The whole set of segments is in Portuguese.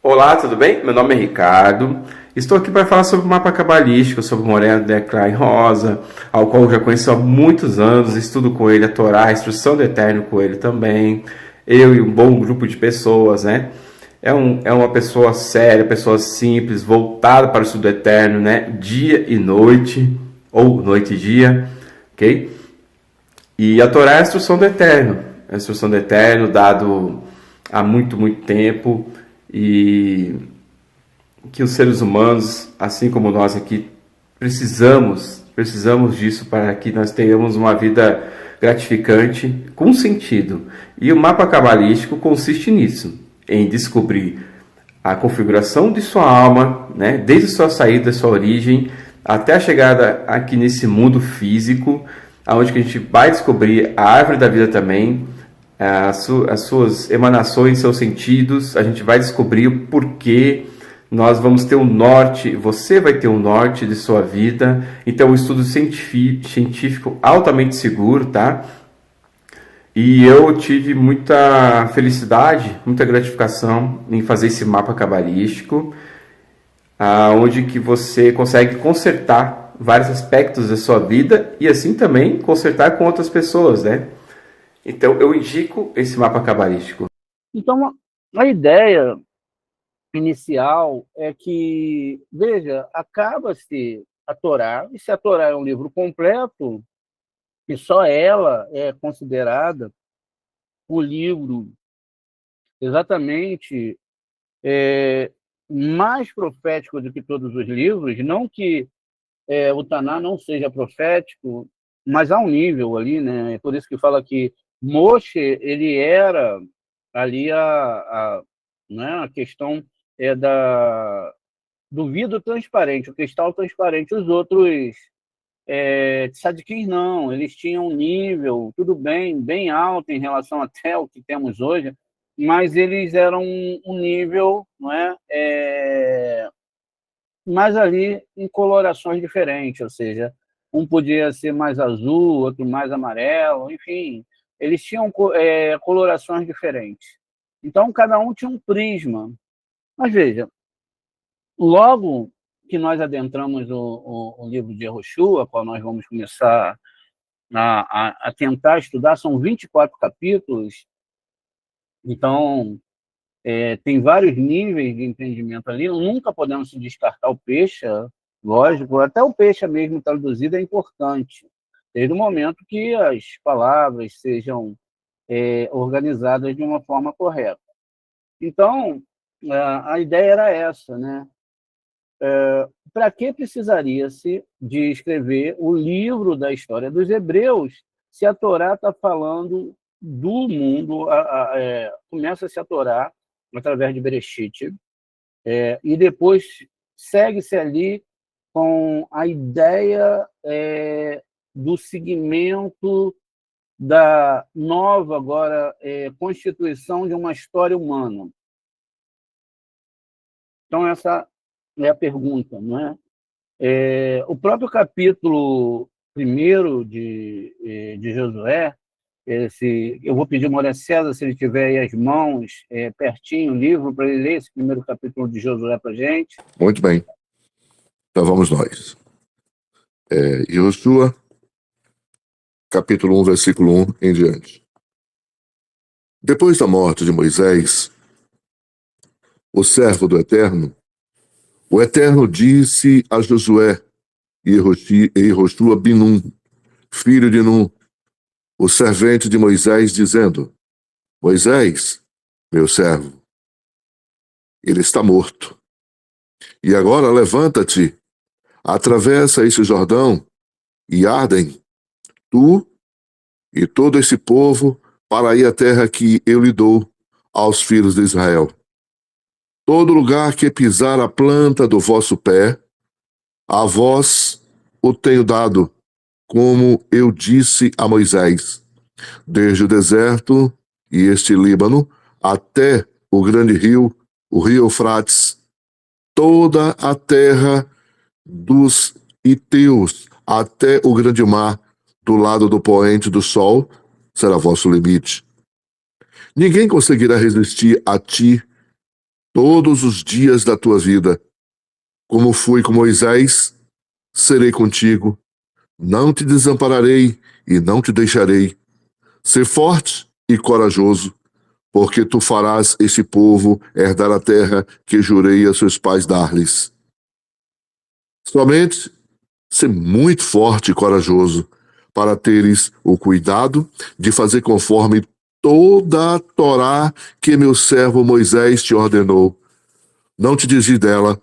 Olá, tudo bem? Meu nome é Ricardo. Estou aqui para falar sobre o mapa cabalístico, sobre o Moreno Declan Rosa, ao qual eu já conheço há muitos anos, estudo com ele a Torá, a Instrução do Eterno com ele também. Eu e um bom grupo de pessoas, né? É uma pessoa séria, pessoa simples, voltada para o estudo eterno, né? Dia e noite, ou noite e dia, ok? E a Torá é a instrução do Eterno, a instrução do Eterno dado há muito, muito tempo, e que os seres humanos, assim como nós aqui, precisamos disso para que nós tenhamos uma vida gratificante com sentido. E o mapa cabalístico consiste nisso, em descobrir a configuração de sua alma, né, desde sua saída, sua origem, até a chegada aqui nesse mundo físico, onde que a gente vai descobrir a árvore da vida também, as suas emanações, seus sentidos, a gente vai descobrir o porquê, nós vamos ter um norte, você vai ter um norte de sua vida. Então, um estudo científico altamente seguro, tá? E eu tive muita felicidade, muita gratificação em fazer esse mapa cabalístico, onde que você consegue consertar vários aspectos da sua vida e assim também consertar com outras pessoas, né? Então, eu indico esse mapa cabalístico. Então, a ideia inicial é que, veja, acaba-se a Torá, e se a Torá é um livro completo, e só ela é considerada o livro exatamente mais profético do que todos os livros, não que o Taná não seja profético, mas há um nível ali, né? É por isso que fala que Moshe, ele era ali né, a questão do vidro transparente, o cristal transparente. Os outros tzadikim não, eles tinham um nível, tudo bem alto em relação até ao que temos hoje, mas eles eram um nível, não mas ali em colorações diferentes, ou seja, um podia ser mais azul, outro mais amarelo, enfim, eles tinham colorações diferentes. Então, cada um tinha um prisma. Mas veja, logo que nós adentramos o livro de Yehoshua, qual nós vamos começar a tentar estudar, são 24 capítulos, então tem vários níveis de entendimento ali, nunca podemos se descartar o peixe, lógico, até o peixe mesmo traduzido é importante, desde o momento que as palavras sejam organizadas de uma forma correta. Então, a ideia era essa, né? Para que precisaria-se de escrever o livro da história dos hebreus se a Torá está falando do mundo, começa-se a Torá através de Bereshit, e depois segue-se ali com a ideia do segmento da nova agora constituição de uma história humana. Então, essa é a pergunta, não é? O próprio capítulo 1 de Josué, eu vou pedir ao Mauro César, se ele tiver aí as mãos, pertinho, o livro, para ele ler esse primeiro capítulo de Josué para a gente. Muito bem. Então vamos nós. Josué, capítulo 1, versículo 1 em diante. Depois da morte de Moisés, o servo do Eterno, o Eterno disse a Josué e Yehoshua Binum, filho de Nun, o servente de Moisés, dizendo: Moisés, meu servo, ele está morto. E agora levanta-te, atravessa este Jordão, e ardem, tu e todo esse povo, para ir à terra que eu lhe dou aos filhos de Israel. Todo lugar que pisar a planta do vosso pé, a vós o tenho dado, como eu disse a Moisés, desde o deserto e este Líbano, até o grande rio, o rio Eufrates, toda a terra dos Iteus, até o grande mar, do lado do poente do sol, será vosso limite. Ninguém conseguirá resistir a ti todos os dias da tua vida. Como fui com Moisés, serei contigo. Não te desampararei e não te deixarei. Sê forte e corajoso, porque tu farás este povo herdar a terra que jurei a seus pais dar-lhes. Somente sê muito forte e corajoso, para teres o cuidado de fazer conforme toda a Torá que meu servo Moisés te ordenou. Não te desvie dela,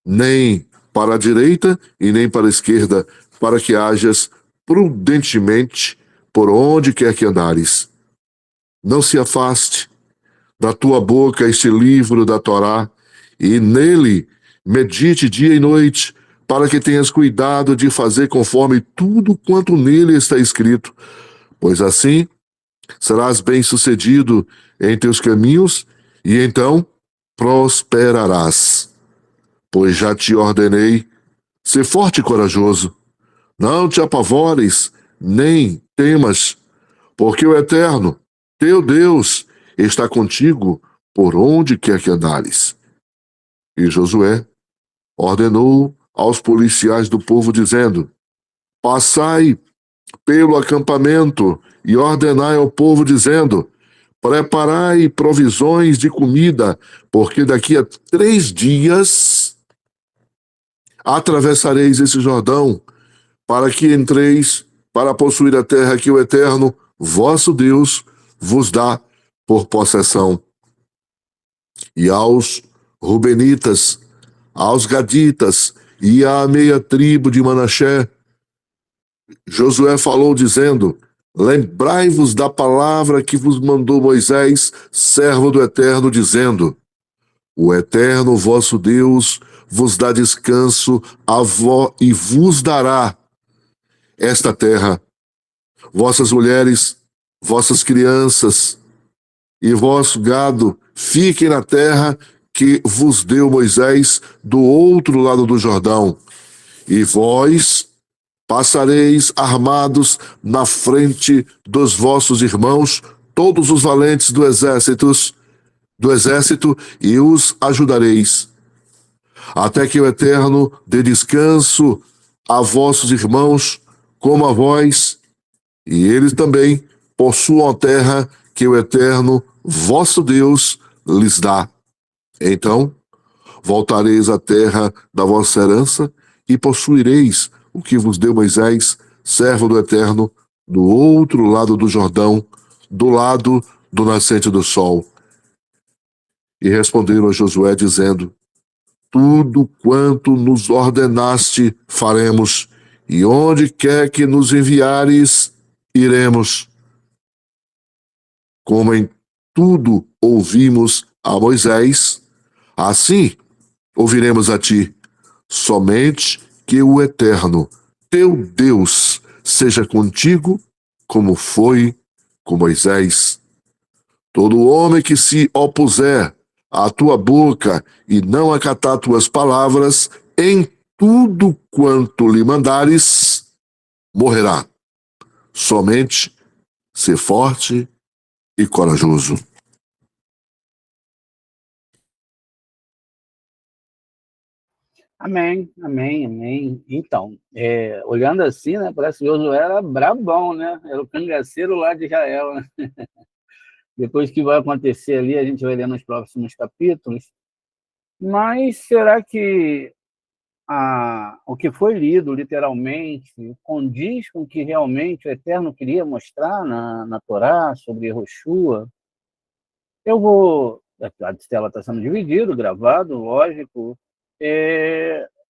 nem para a direita e nem para a esquerda, para que hajas prudentemente por onde quer que andares. Não se afaste da tua boca este livro da Torá, e nele medite dia e noite, para que tenhas cuidado de fazer conforme tudo quanto nele está escrito, pois assim serás bem-sucedido em teus caminhos, e então prosperarás. Pois já te ordenei, sê forte e corajoso. Não te apavores, nem temas, porque o Eterno, teu Deus, está contigo por onde quer que andares. E Josué ordenou aos policiais do povo, dizendo: Passai pelo acampamento e ordenai ao povo, dizendo: Preparai provisões de comida, porque daqui a 3 dias atravessareis esse Jordão, para que entreis para possuir a terra que o Eterno, vosso Deus, vos dá por possessão. E aos Rubenitas, aos Gaditas e à meia tribo de Manassés, Josué falou, dizendo: Lembrai-vos da palavra que vos mandou Moisés, servo do Eterno, dizendo: O Eterno vosso Deus vos dá descanso e vos dará esta terra. Vossas mulheres, vossas crianças e vosso gado fiquem na terra que vos deu Moisés do outro lado do Jordão. E vós passareis armados na frente dos vossos irmãos, todos os valentes do exército, e os ajudareis, até que o Eterno dê descanso a vossos irmãos, como a vós, e eles também possuam a terra que o Eterno, vosso Deus, lhes dá. Então voltareis à terra da vossa herança e possuireis o que vos deu Moisés, servo do Eterno, do outro lado do Jordão, do lado do nascente do sol. E responderam a Josué, dizendo: Tudo quanto nos ordenaste faremos, e onde quer que nos enviares, iremos. Como em tudo ouvimos a Moisés, assim ouviremos a ti. Somente que o Eterno, teu Deus, seja contigo, como foi com Moisés. Todo homem que se opuser à tua boca e não acatar tuas palavras, em tudo quanto lhe mandares, morrerá. Somente ser forte e corajoso. Amém, amém, amém. Então, olhando assim, né, parece que Josué era brabão, né? Era o cangaceiro lá de Israel, né? Depois o que vai acontecer ali, a gente vai ler nos próximos capítulos. Mas será que o que foi lido literalmente condiz com o que realmente o Eterno queria mostrar na Torá sobre Yehoshua, eu vou, a tela está sendo dividida, gravado, lógico,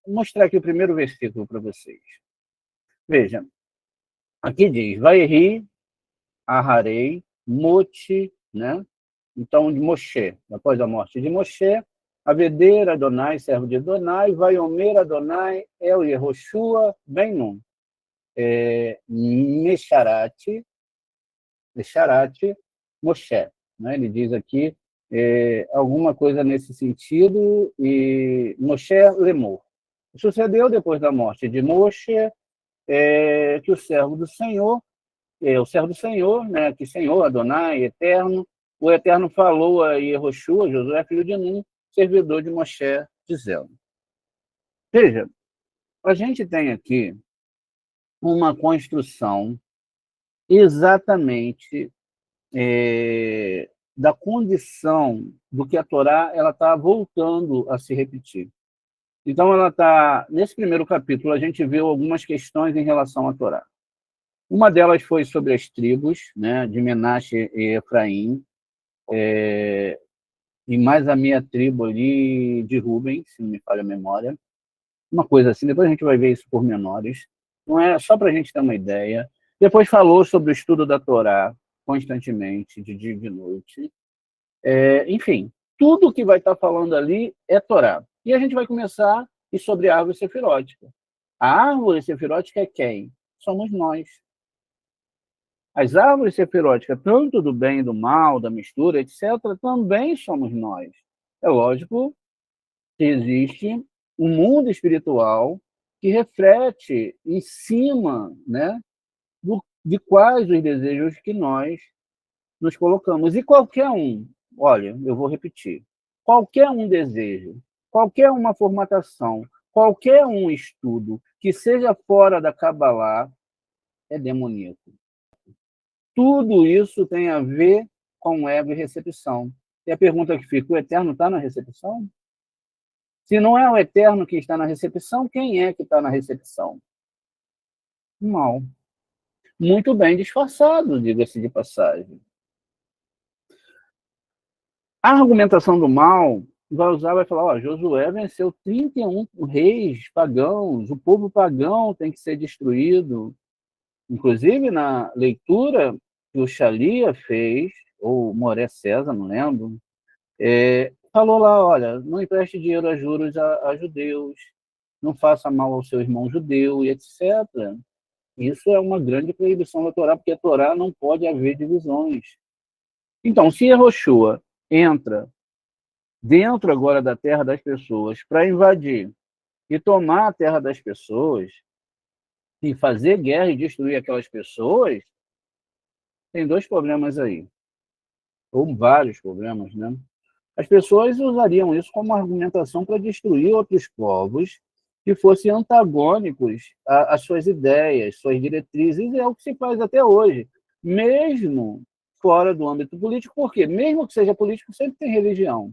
mostrar aqui o primeiro versículo para vocês. Veja, aqui diz, Vayeri, Aharei, Moti, né? Então, de Moshe, após a morte de Moshe, Aveder Adonai, servo de Adonai, Vaiomer Adonai, El Yehoshua, Ben Nun, Mesharate, Moshe. Né? Ele diz aqui alguma coisa nesse sentido, e Moshe lemou. Sucedeu, depois da morte de Moshe, que o servo do Senhor, né, que Senhor, Adonai, Eterno, o Eterno falou a Yehoshua, Josué, filho de Nun, servidor de Moshe, dizendo. Veja, a gente tem aqui uma construção exatamente da condição do que a Torá está voltando a se repetir. Então, ela está, nesse primeiro capítulo, a gente viu algumas questões em relação à Torá. Uma delas foi sobre as tribos, né, de Menache e Efraim, e mais a minha tribo ali de Ruben, se não me falha a memória. Uma coisa assim, depois a gente vai ver isso por menores. Não é só para a gente ter uma ideia. Depois falou sobre o estudo da Torá, constantemente, de dia e de noite. Enfim, tudo que vai estar falando ali é Torá. E a gente vai começar sobre a árvore sefirótica. A árvore sefirótica é quem? Somos nós. As árvores sefiróticas, tanto do bem e do mal, da mistura, etc., também somos nós. É lógico que existe um mundo espiritual que reflete em cima, né, de quais os desejos que nós nos colocamos. E qualquer um, olha, eu vou repetir, qualquer um desejo, qualquer uma formatação, qualquer um estudo que seja fora da Kabbalah é demoníaco. Tudo isso tem a ver com ego e recepção. E a pergunta que fica, o Eterno está na recepção? Se não é o Eterno que está na recepção, quem é que está na recepção? O mal. Muito bem disfarçado, diga-se de passagem. A argumentação do mal vai falar, Josué venceu 31 reis pagãos, o povo pagão tem que ser destruído. Inclusive, na leitura que o Shalia fez, ou Moré César, não lembro, falou lá, olha, não empreste dinheiro a juros a judeus, não faça mal ao seu irmão judeu, e etc. Isso é uma grande proibição da Torá, porque a Torá não pode haver divisões. Então, se Yehoshua entra dentro agora da terra das pessoas para invadir e tomar a terra das pessoas, e fazer guerra e destruir aquelas pessoas, tem dois problemas aí. Ou vários problemas, né? As pessoas usariam isso como argumentação para destruir outros povos que fossem antagônicos às suas ideias, suas diretrizes, e é o que se faz até hoje. Mesmo fora do âmbito político, porque mesmo que seja político, sempre tem religião.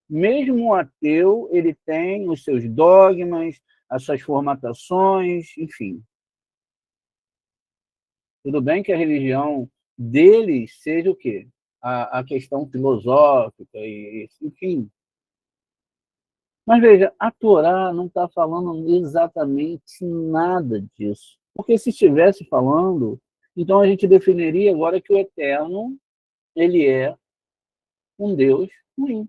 Mesmo o ateu, ele tem os seus dogmas, as suas formatações, enfim. Tudo bem que a religião deles seja o quê? A questão filosófica, enfim. Mas veja, a Torá não está falando exatamente nada disso. Porque se estivesse falando, então a gente definiria agora que o Eterno, ele é um Deus ruim.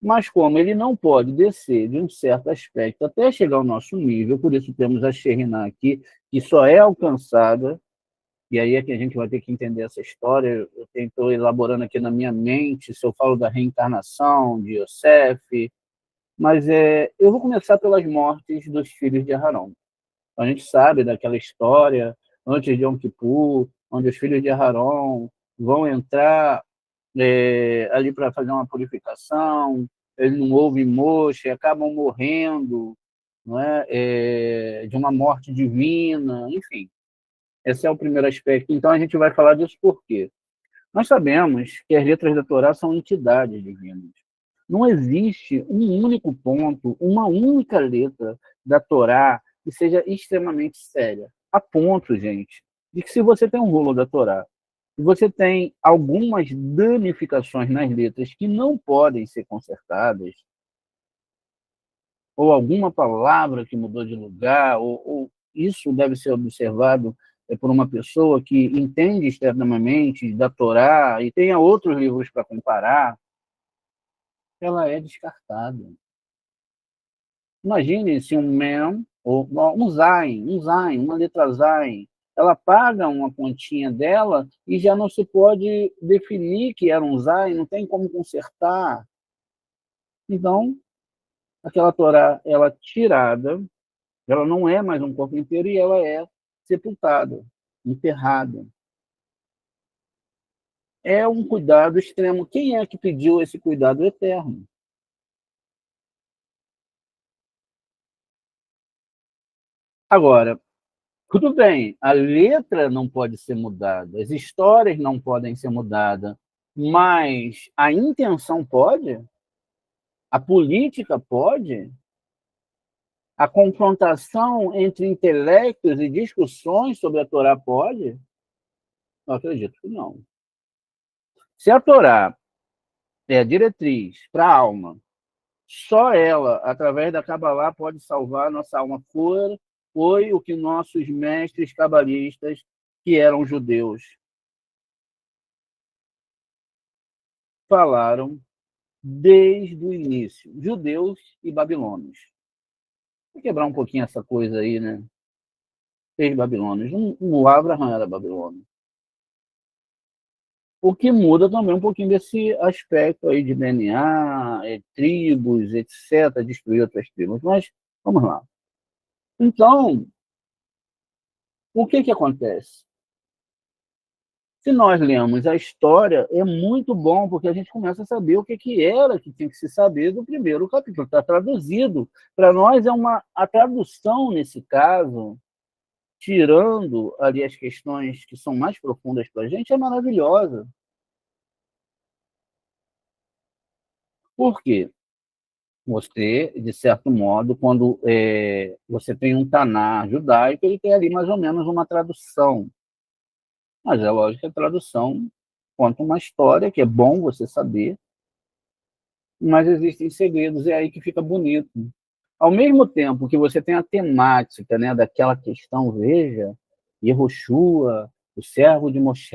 Mas como ele não pode descer de um certo aspecto até chegar ao nosso nível, por isso temos a Shekhinah aqui, que só é alcançada, e aí é que a gente vai ter que entender essa história. Eu estou elaborando aqui na minha mente, se eu falo da reencarnação de Yosef, mas eu vou começar pelas mortes dos filhos de Aharon. A gente sabe daquela história, antes de Yom Kippur, onde os filhos de Aharon vão entrar ali para fazer uma purificação, eles não ouvem Moshe, acabam morrendo, não é? De uma morte divina, enfim. Esse é o primeiro aspecto. Então, a gente vai falar disso por quê? Nós sabemos que as letras da Torá são entidades divinas. Não existe um único ponto, uma única letra da Torá que seja extremamente séria. A ponto, gente, de que se você tem um rolo da Torá e você tem algumas danificações nas letras que não podem ser consertadas, ou alguma palavra que mudou de lugar, ou isso deve ser observado por uma pessoa que entende extremamente da Torá e tenha outros livros para comparar, ela é descartada. Imagine se um mem, ou um zain, uma letra zain, ela paga uma pontinha dela e já não se pode definir que era um zain, não tem como consertar. Então, aquela Torá, ela tirada, ela não é mais um corpo inteiro e ela é sepultada, enterrada. É um cuidado extremo. Quem é que pediu esse cuidado eterno? Agora, tudo bem, a letra não pode ser mudada, as histórias não podem ser mudadas, mas a intenção pode? A política pode? A confrontação entre intelectos e discussões sobre a Torá pode? Eu acredito que não. Se a Torá é a diretriz para a alma, só ela, através da Kabbalah, pode salvar a nossa alma. Foi o que nossos mestres cabalistas, que eram judeus, falaram desde o início. Judeus e babilônios. Vou quebrar um pouquinho essa coisa aí, né? Três babilônios. O Abraham era babilônio. O que muda também um pouquinho desse aspecto aí de DNA, tribos, etc., destruir outras tribos. Mas, vamos lá. Então, o que acontece? Se nós lemos a história, é muito bom, porque a gente começa a saber o que era que tinha que se saber do primeiro capítulo. Está traduzido. Para nós, a tradução, nesse caso, tirando ali as questões que são mais profundas para a gente, é maravilhosa. Por quê? Você, de certo modo, quando você tem um Taná judaico, ele tem ali mais ou menos uma tradução. Mas é lógico que a tradução conta uma história que é bom você saber, mas existem segredos, é aí que fica bonito. Ao mesmo tempo que você tem a temática, né, daquela questão, veja, Yehoshua, o servo de Moshe,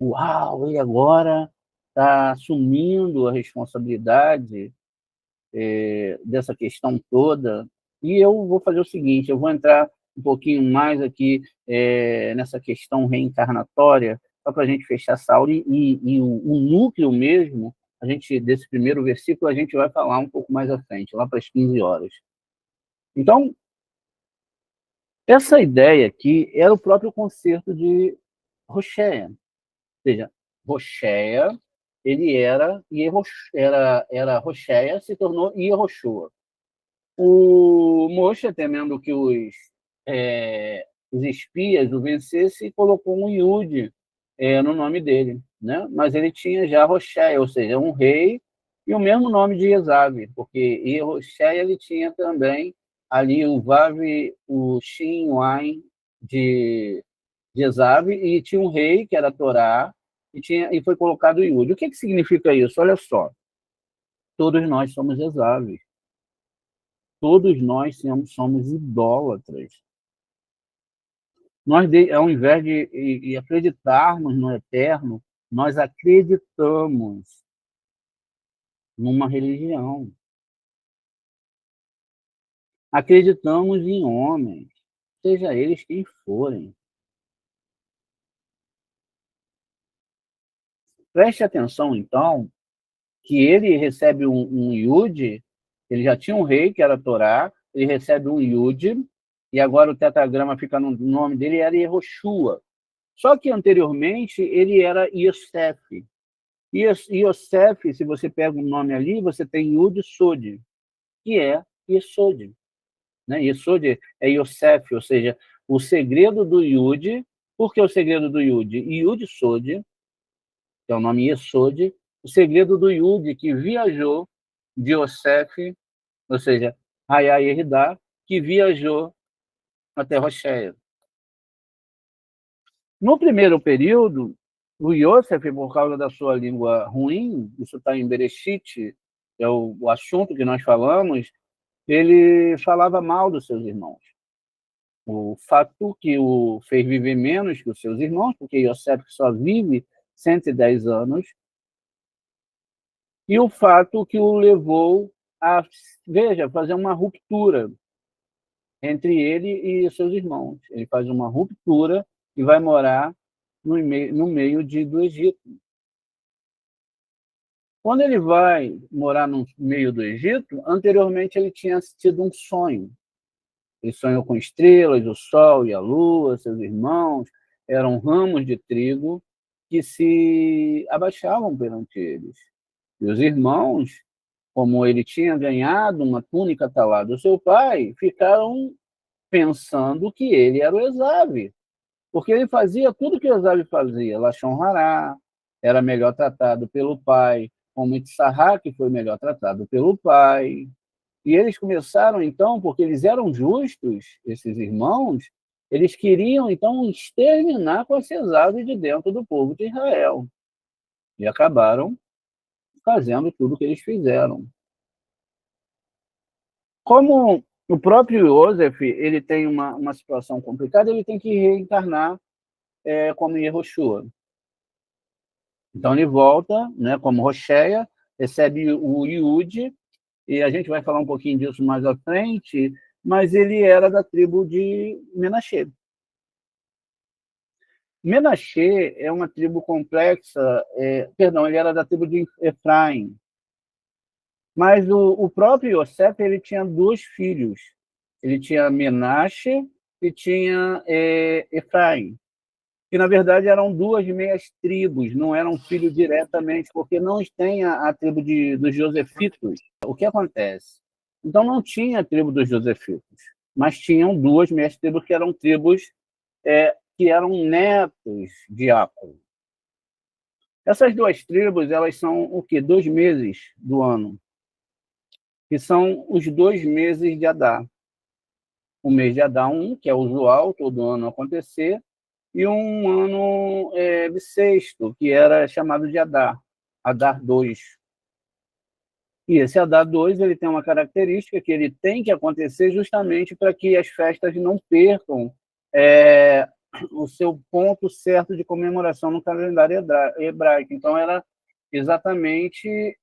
uau, ele agora está assumindo a responsabilidade dessa questão toda. E eu vou fazer o seguinte, eu vou entrar um pouquinho mais aqui nessa questão reencarnatória, só para a gente fechar essa aula, e o núcleo mesmo, desse primeiro versículo, a gente vai falar um pouco mais à frente, lá para as 15 horas. Então, essa ideia aqui era o próprio concerto de Rocheia. Ou seja, Rocheia, ele era Rocheia, se tornou Yehoshua. O Moshe, temendo que os espias o vencessem, colocou um Yud no nome dele, né? Mas ele tinha já Rocheia, ou seja, um rei, e o mesmo nome de Esav, porque Rocheia ele tinha também ali o Vav, o Shin, o Ain de Esav, e tinha um rei, que era Torá, e foi colocado o Yud. O que significa isso? Olha só, todos nós somos Esav. Todos nós somos idólatras. Nós, ao invés de acreditarmos no eterno, nós acreditamos numa religião. Acreditamos em homens, seja eles quem forem. Preste atenção, então, que ele recebe um Yud, ele já tinha um rei, que era Torá, ele recebe um Yud, e agora o tetragrama fica no nome dele, era Yehoshua. Só que anteriormente ele era Yosef. Yosef, se você pega um nome ali, você tem Yud Sod, que é Yesod. Né? Yesod é Yosef, ou seja, o segredo do Yud. Por que o segredo do Yud? Yud Sod, que é o nome Yesod, o segredo do Yud que viajou de Yosef, ou seja, Hayai Eridá, que viajou até Rocheia. No primeiro período, o Yosef, por causa da sua língua ruim, isso está em Bereshit, é o assunto que nós falamos, ele falava mal dos seus irmãos. O fato que o fez viver menos que os seus irmãos, porque Yosef só vive 110 anos, e o fato que o levou a, veja, fazer uma ruptura entre ele e seus irmãos. Ele faz uma ruptura e vai morar no meio do Egito. Quando ele vai morar no meio do Egito, anteriormente ele tinha tido um sonho. Ele sonhou com estrelas, o sol e a lua, seus irmãos, eram ramos de trigo que se abaixavam perante eles. E os irmãos, como ele tinha ganhado uma túnica talada do seu pai, ficaram pensando que ele era o Esav, porque ele fazia tudo que o Esav fazia, Lashon Hará, era melhor tratado pelo pai, como Itzará, que foi melhor tratado pelo pai. E eles começaram, então, porque eles eram justos, esses irmãos, eles queriam, então, exterminar com esse Esav de dentro do povo de Israel. E acabaram fazendo tudo o que eles fizeram. Como o próprio Yosef, ele tem uma situação complicada, ele tem que reencarnar como Yehoshua. Então ele volta, né, como Rocheia, recebe o Yud, e a gente vai falar um pouquinho disso mais à frente, mas ele era da tribo de Menashe. Menashe é uma tribo complexa, ele era da tribo de Efraim. Mas o próprio Yosef, ele tinha 2 filhos. Ele tinha Menashe e tinha Efraim. Que, na verdade, eram 2 meias tribos, não eram filhos diretamente, porque não tem a tribo dos Josefitos. O que acontece? Então, não tinha a tribo dos Josefitos, mas tinham 2 meias tribos que eram tribos que eram netos de Jacob. Essas 2 tribos, elas são o quê? 2 meses do ano, que são os 2 meses de Adar. O mês de Adar 1, que é usual todo ano acontecer, e um ano bissexto, que era chamado de Adar, Adar 2. E esse Adar 2 ele tem uma característica que ele tem que acontecer justamente para que as festas não percam o seu ponto certo de comemoração no calendário hebraico. Então, era exatamente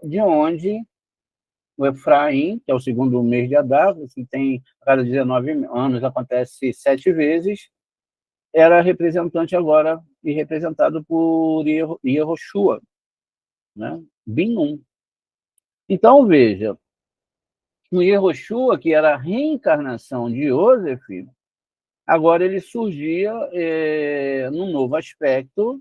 de onde o Efraim, que é o segundo mês de Adar, que tem cada 19 anos, acontece 7 vezes, era representante agora e representado por Yehoshua, né? Binum. Então, veja, o Yehoshua, que era a reencarnação de Yosef, agora ele surgia num novo aspecto,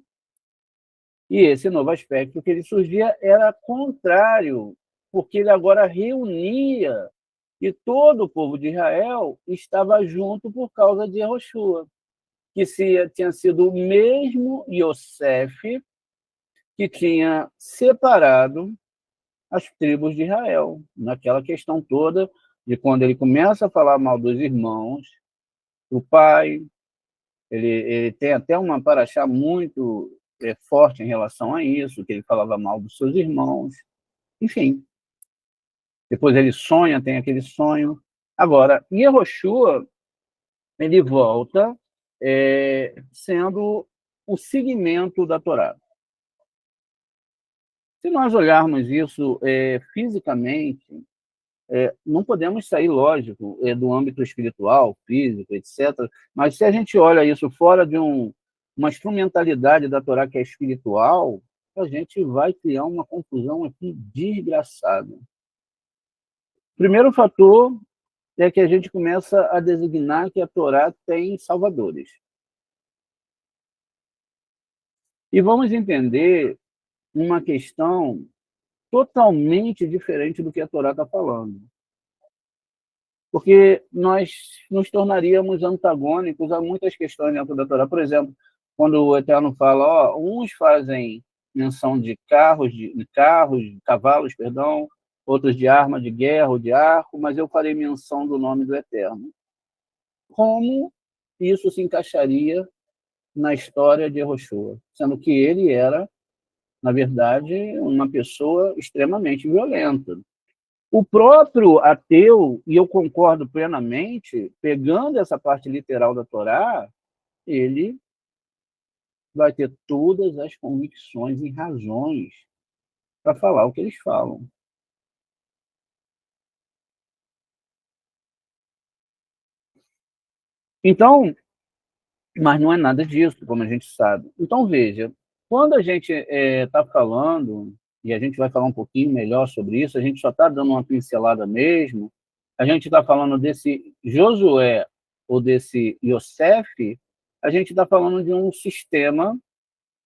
e esse novo aspecto que ele surgia era contrário, porque ele agora reunia, e todo o povo de Israel estava junto por causa de Yehoshua, que tinha sido o mesmo Yosef que tinha separado as tribos de Israel, naquela questão toda de quando ele começa a falar mal dos irmãos, o pai, ele tem até uma paraxá muito forte em relação a isso, que ele falava mal dos seus irmãos, enfim. Depois ele sonha, tem aquele sonho. Agora, Yehoshua, ele volta sendo o segmento da Torá. Se nós olharmos isso fisicamente, não podemos sair, lógico, do âmbito espiritual, físico, etc. Mas se a gente olha isso fora de uma instrumentalidade da Torá que é espiritual, a gente vai criar uma confusão aqui desgraçada. O primeiro fator é que a gente começa a designar que a Torá tem salvadores. E vamos entender uma questão totalmente diferente do que a Torá está falando. Porque nós nos tornaríamos antagônicos a muitas questões dentro da Torá. Por exemplo, quando o Eterno fala, uns fazem menção de cavalos, outros de arma de guerra ou de arco, mas eu farei menção do nome do Eterno. Como isso se encaixaria na história de Yehoshua? Sendo que ele era, na verdade, uma pessoa extremamente violenta. O próprio ateu, e eu concordo plenamente, pegando essa parte literal da Torá, ele vai ter todas as convicções e razões para falar o que eles falam. Então, mas não é nada disso, como a gente sabe. Então, veja, quando a gente está falando, e a gente vai falar um pouquinho melhor sobre isso, a gente só está dando uma pincelada mesmo, a gente está falando desse Josué ou desse Yosef, a gente está falando de um sistema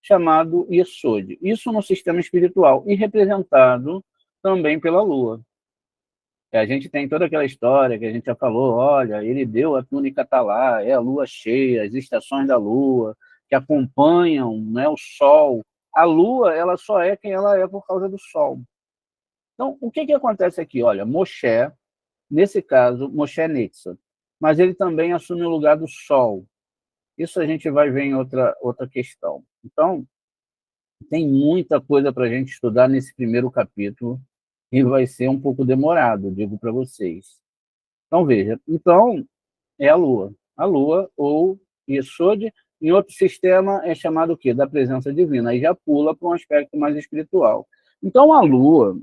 chamado Yesod. Isso no sistema espiritual, e representado também pela lua. A gente tem toda aquela história que a gente já falou, olha, ele deu a túnica talá, é a lua cheia, as estações da lua, que acompanham, né, o sol. A lua, ela só é quem ela é por causa do sol. Então, o que acontece aqui? Olha, Moshe, nesse caso, Moshe Netzah, mas ele também assume o lugar do sol. Isso a gente vai ver em outra questão. Então, tem muita coisa para a gente estudar nesse primeiro capítulo, e vai ser um pouco demorado, digo para vocês. Então, veja, então é a Lua, ou Yesod, em outro sistema é chamado o quê? Da presença divina, aí já pula para um aspecto mais espiritual. Então, a Lua,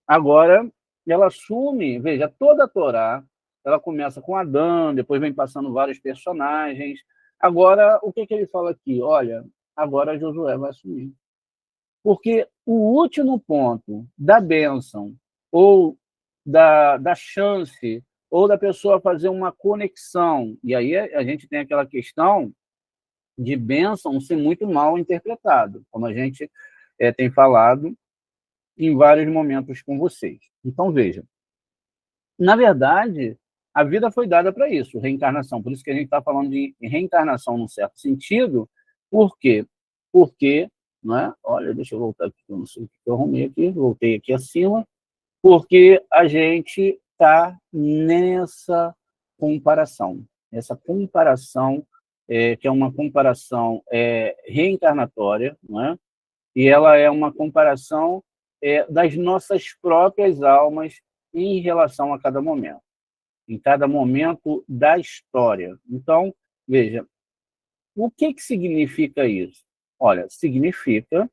agora, ela assume, veja, toda a Torá, ela começa com Adão, depois vem passando vários personagens. Agora, o que ele fala aqui? Olha, agora Josué vai assumir. Porque o último ponto da bênção, ou da chance, ou da pessoa fazer uma conexão, e aí a gente tem aquela questão de bênção ser muito mal interpretado, como a gente tem falado em vários momentos com vocês. Então, vejam, na verdade, a vida foi dada para isso, reencarnação. Por isso que a gente está falando de reencarnação num certo sentido. Por quê? Porque, não é? Olha, deixa eu voltar aqui, eu não sei o que eu arrumei aqui, voltei aqui acima, porque a gente está nessa comparação. Essa comparação, que é uma comparação reencarnatória, não é? E ela é uma comparação das nossas próprias almas em relação a cada momento, em cada momento da história. Então, veja, o que significa isso? Olha, significa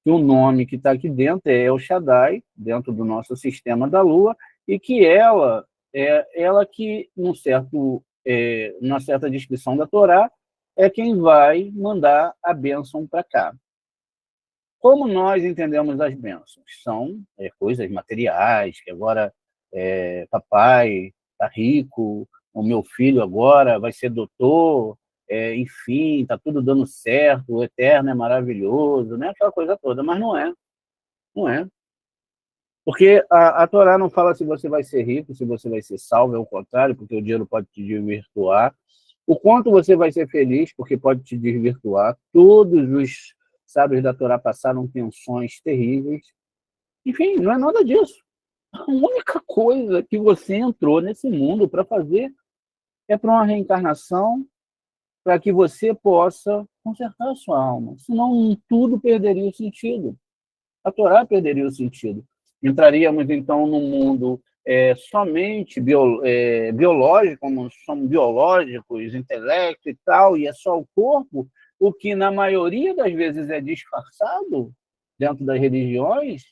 que o nome que está aqui dentro é El Shaddai, dentro do nosso sistema da Lua, e que ela que, numa certa descrição da Torá, é quem vai mandar a bênção para cá. Como nós entendemos as bênçãos? São coisas materiais, que agora papai está rico, o meu filho agora vai ser doutor, enfim, está tudo dando certo, o eterno é maravilhoso, né? Aquela coisa toda, mas não é. Não é. Porque a Torá não fala se você vai ser rico, se você vai ser salvo, é o contrário, porque o dinheiro pode te desvirtuar. O quanto você vai ser feliz, porque pode te desvirtuar. Todos os sábios da Torá passaram tensões terríveis. Enfim, não é nada disso. A única coisa que você entrou nesse mundo para fazer é para uma reencarnação, para que você possa consertar a sua alma. Senão, tudo perderia o sentido. A Torá perderia o sentido. Entraríamos, então, num mundo somente biológico, como somos biológicos, intelecto e tal, e é só o corpo, o que, na maioria das vezes, é disfarçado dentro das religiões,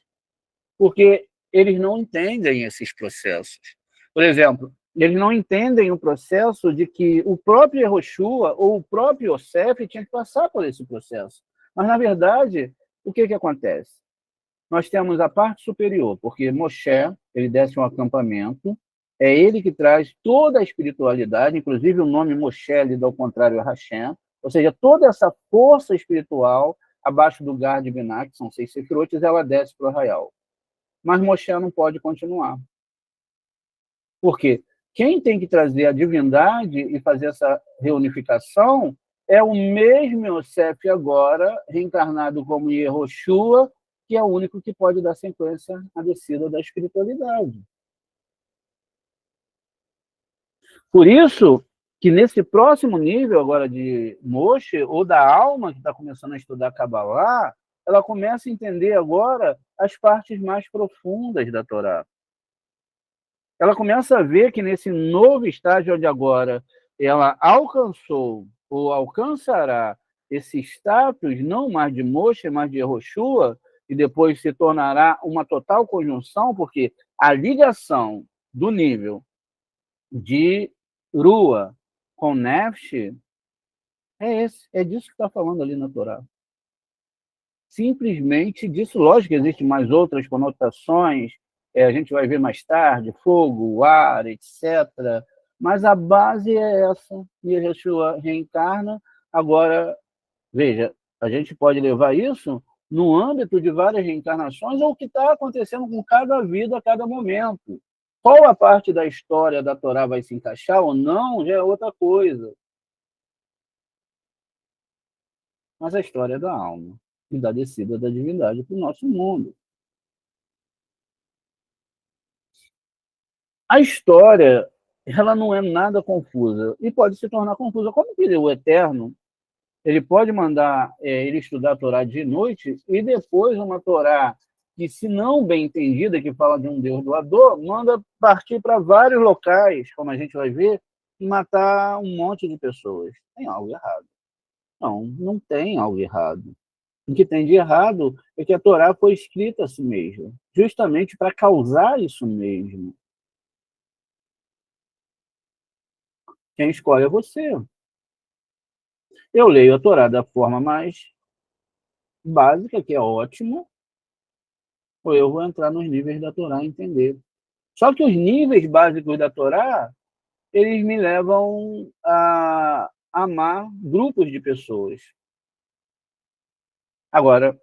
porque eles não entendem esses processos. Por exemplo, eles não entendem o processo de que o próprio Yehoshua ou o próprio Yosef tinha que passar por esse processo. Mas, na verdade, o que acontece? Nós temos a parte superior, porque Moshe, ele desce um acampamento, é ele que traz toda a espiritualidade, inclusive o nome Moshe, ele dá ao contrário a Hashem, ou seja, toda essa força espiritual, abaixo do Gad Binah, que são 6 sefirot, ela desce para o arraial. Mas Moshe não pode continuar. Por quê? Quem tem que trazer a divindade e fazer essa reunificação é o mesmo Yosef agora, reencarnado como Yehoshua, que é o único que pode dar sequência à descida da espiritualidade. Por isso que nesse próximo nível agora de Moshe, ou da alma que está começando a estudar Kabbalah, ela começa a entender agora as partes mais profundas da Torá. Ela começa a ver que nesse novo estágio onde agora ela alcançou ou alcançará esse status não mais de Moshe, mas de Yehoshua, e depois se tornará uma total conjunção, porque a ligação do nível de Rua com Nefesh é disso que está falando ali na Torá. Simplesmente disso. Lógico que existem mais outras conotações, a gente vai ver mais tarde, fogo, ar, etc. Mas a base é essa, e Yeshua reencarna. Agora, veja, a gente pode levar isso no âmbito de várias reencarnações, ou o que está acontecendo com cada vida a cada momento. Qual a parte da história da Torá vai se encaixar ou não, já é outra coisa. Mas a história é da alma e da descida da divindade para o nosso mundo. A história, ela não é nada confusa e pode se tornar confusa. Como que o Eterno, ele pode mandar ele estudar a Torá de noite e depois uma Torá que, se não bem entendida, que fala de um Deus doador, manda partir para vários locais, como a gente vai ver, e matar um monte de pessoas. Tem algo errado. Não tem algo errado. O que tem de errado é que a Torá foi escrita a si mesma, justamente para causar isso mesmo. Quem escolhe é você. Eu leio a Torá da forma mais básica, que é ótimo, ou eu vou entrar nos níveis da Torá e entender. Só que os níveis básicos da Torá, eles me levam a amar grupos de pessoas. Agora,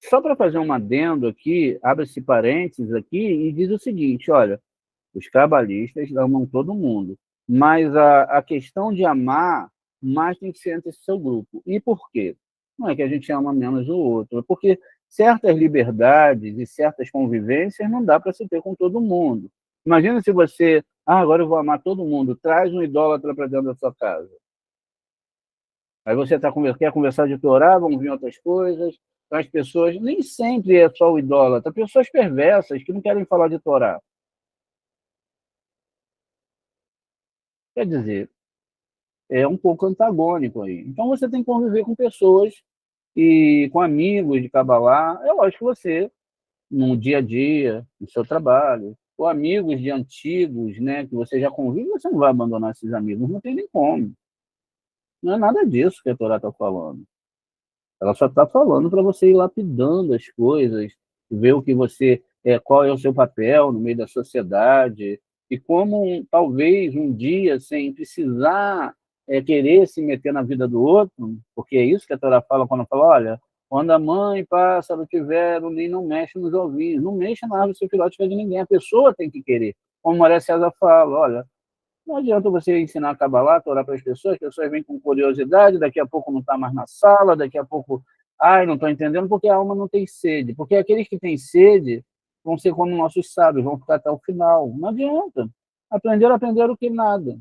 só para fazer um adendo aqui, abre-se parênteses aqui e diz o seguinte, olha, os cabalistas amam todo mundo, mas a questão de amar mais tem que ser entre esse seu grupo. E por quê? Não é que a gente ama menos o outro, é porque certas liberdades e certas convivências não dá para se ter com todo mundo. Imagina se você, agora eu vou amar todo mundo, traz um idólatra para dentro da sua casa. Aí você quer conversar de Torá, vão vir outras coisas. Então as pessoas, nem sempre é só o idólatra, pessoas perversas que não querem falar de Torá. Quer dizer, é um pouco antagônico aí. Então você tem que conviver com pessoas e com amigos de Kabbalah. É lógico que você, no dia a dia, no seu trabalho, ou amigos de antigos, né, que você já convive, você não vai abandonar esses amigos, não tem nem como. Não é nada disso que a Torá está falando. Ela só está falando para você ir lapidando as coisas, ver o que você qual é o seu papel no meio da sociedade, e como talvez um dia, sem precisar querer se meter na vida do outro, porque é isso que a Torá fala quando fala, olha, quando a mãe e pássaro tiver, o ninho não mexe nos ovinhos, não mexa na árvore se o filhote de ninguém, a pessoa tem que querer. Como Maria César fala, olha, não adianta você ensinar a Kabbalah, a Torá para as pessoas vêm com curiosidade, daqui a pouco não está mais na sala, daqui a pouco, não estou entendendo, porque a alma não tem sede. Porque aqueles que têm sede vão ser como nossos sábios, vão ficar até o final. Não adianta. Aprenderam o que nada.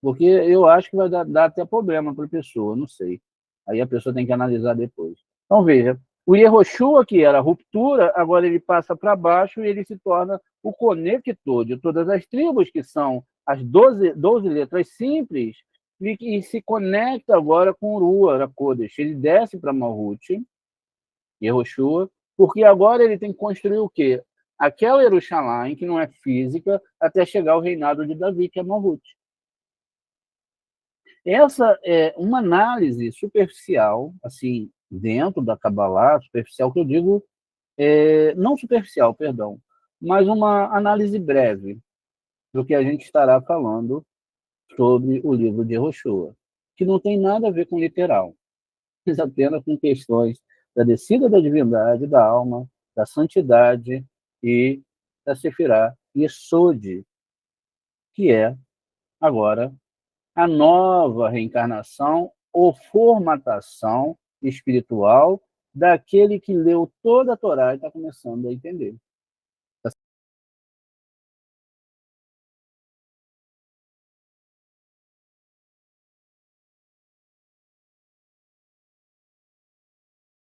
Porque eu acho que vai dar até problema para a pessoa, não sei. Aí a pessoa tem que analisar depois. Então, veja, o Yehoshua, que era a ruptura, agora ele passa para baixo e ele se torna o conector de todas as tribos, que são as 12 letras simples, e se conecta agora com o Ruach Kodesh. Ele desce para Malhut, Yehoshua, porque agora ele tem que construir o quê? Aquela Jerusalém, que não é física, até chegar ao reinado de Davi, que é Malhut. Essa é uma análise superficial, assim, dentro da Kabbalah, superficial que eu digo, não superficial, perdão, mas uma análise breve do que a gente estará falando sobre o livro de Yehoshua, que não tem nada a ver com literal, mas apenas com questões da descida da divindade, da alma, da santidade e da Sefirá Yesod, que é agora a nova reencarnação ou formatação espiritual daquele que leu toda a Torá e está começando a entender.